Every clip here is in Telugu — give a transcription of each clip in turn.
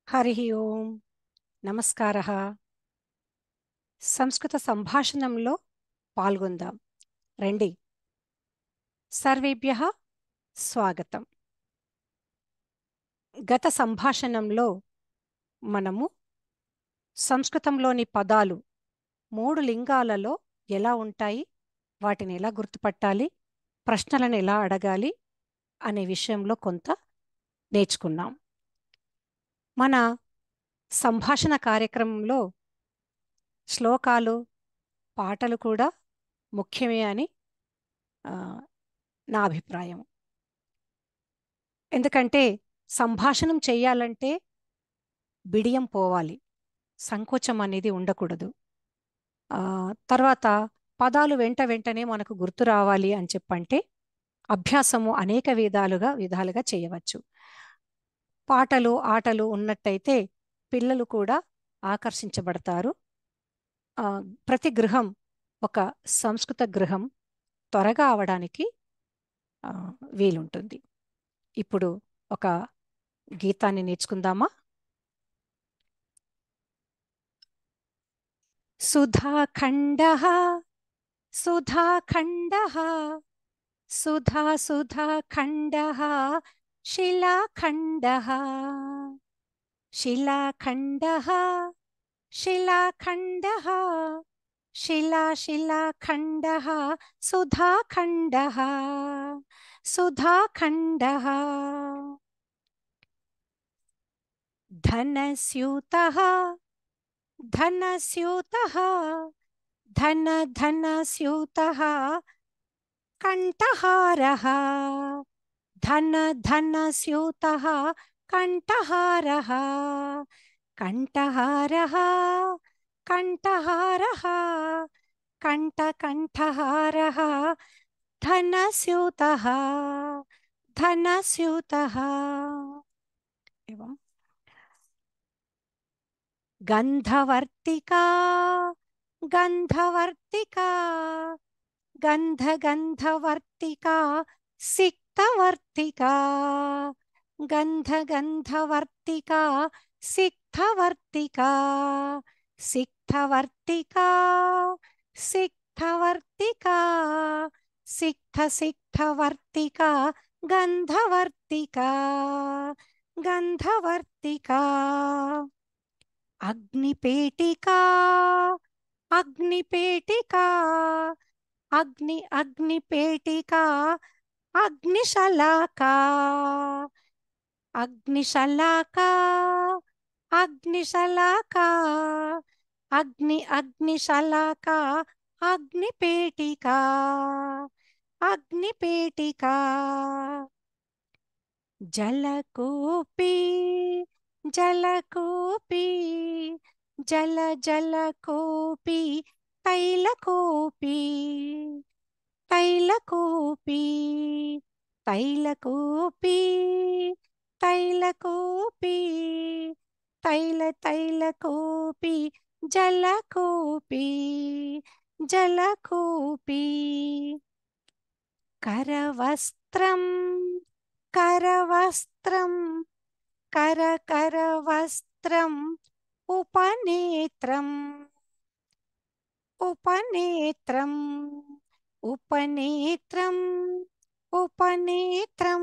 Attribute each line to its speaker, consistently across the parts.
Speaker 1: హరిః ఓం నమస్కారः. సంస్కృత సంభాషణంలో పాల్గొందాం రండి. సర్వేభ్యః స్వాగతం. గత సంభాషణంలో మనము సంస్కృతంలోని పదాలు 3 లింగాలలో ఎలా ఉంటాయి, వాటిని ఎలా గుర్తుపట్టాలి, ప్రశ్నలను ఎలా అడగాలి అనే విషయంలో కొంత నేర్చుకున్నాం. మన సంభాషణ కార్యక్రమంలో శ్లోకాలు, పాటలు కూడా ముఖ్యమే అని నా అభిప్రాయం. ఎందుకంటే సంభాషణం చేయాలంటే బిడియం పోవాలి, సంకోచం అనేది ఉండకూడదు. తర్వాత పదాలు వెంటనే మనకు గుర్తు రావాలి అని చెప్పంటే అభ్యాసము అనేక విధాలుగా చేయవచ్చు. పాటలు, ఆటలు ఉన్నట్టయితే పిల్లలు కూడా ఆకర్షించబడతారు. ప్రతి గృహం ఒక సంస్కృత గృహం త్వరగా అవడానికి వీలుంటుంది. ఇప్పుడు ఒక గీతాన్ని నేర్చుకుందామా? సుధాఖండః సుధాఖండః సుధాఖండః శిలాఖండః శిలాఖండః శిలాఖండః శిలాఖండః సుధాఖండః సుధాఖండః ధనస్యూతః ధనస్యూతః ధనస్యూతః కంఠహారః ధనస్యూతః కంఠహారః కంఠహారః కంఠహారః కంఠహారః ధనస్యూతః ధనస్యూతః. గంధవర్తికా గంధవర్తికా గంధవర్తికా సిక్తవర్తికా గంధవర్తికా సిక్తవర్తికా సిక్తవర్తికా సిక్తవర్తికా సిక్తవర్తికా గంధవర్తికా గంధవర్తికా. అగ్నిపేటికా అగ్నిపేటికా అగ్నిపేటికా అగ్నిశలాకా అగ్నిశలాకా అగ్నిశలాకా అగ్నిశలాకా అగ్నిపేటికా అగ్నిపేటికా. జలకూపీ జలకూపీ జలకూపీ తైలకూపీ తైలకూపీ తైలకూపీ తైలకూపీ తైలకూపీ జలకూపీ జలకూపీ. కరవస్త్రం కరవస్త్రం కరవస్త్రం ఉపనేత్రం ఉపనేత్రం ఉపనేత్రం ఉపనేత్రం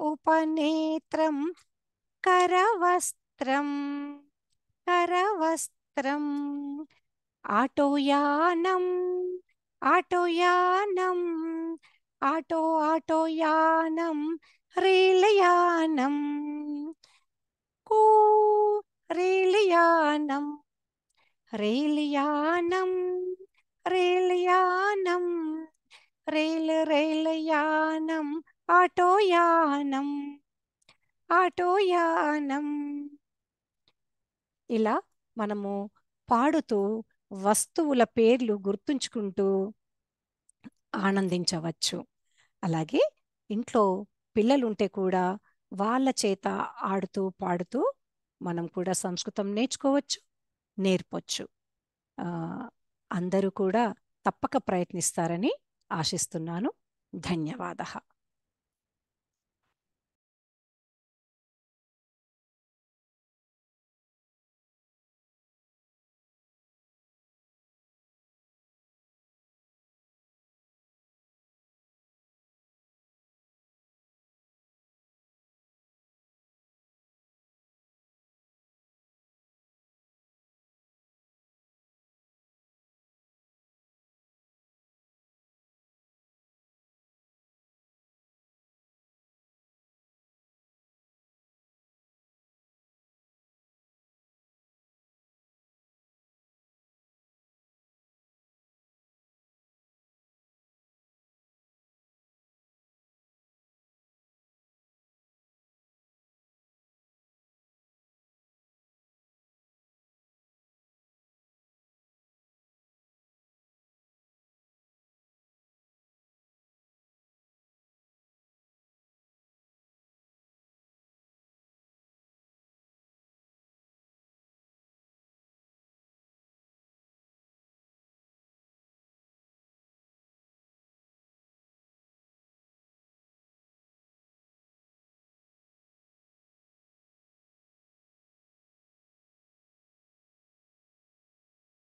Speaker 1: ఉపనేత్రం కరవస్త్రం కరవస్త్రం. ఆటోయానం ఆటోయానం ఆటోయానం రేలయానం కూ రేలయానం రేలయానం రేలయానం రేలయానం ఆటోయానం ఆటోయానం. ఇలా మనము పాడుతూ వస్తువుల పేర్లు గుర్తుంచుకుంటూ ఆనందించవచ్చు. అలాగే ఇంట్లో పిల్లలుంటే కూడా వాళ్ళ చేత ఆడుతూ పాడుతూ మనం కూడా సంస్కృతం నేర్చుకోవచ్చు, నేర్పొచ్చు. అందరూ కూడా తప్పక ప్రయత్నిస్తారని ఆశిస్తున్నాను. ధన్యవాదः.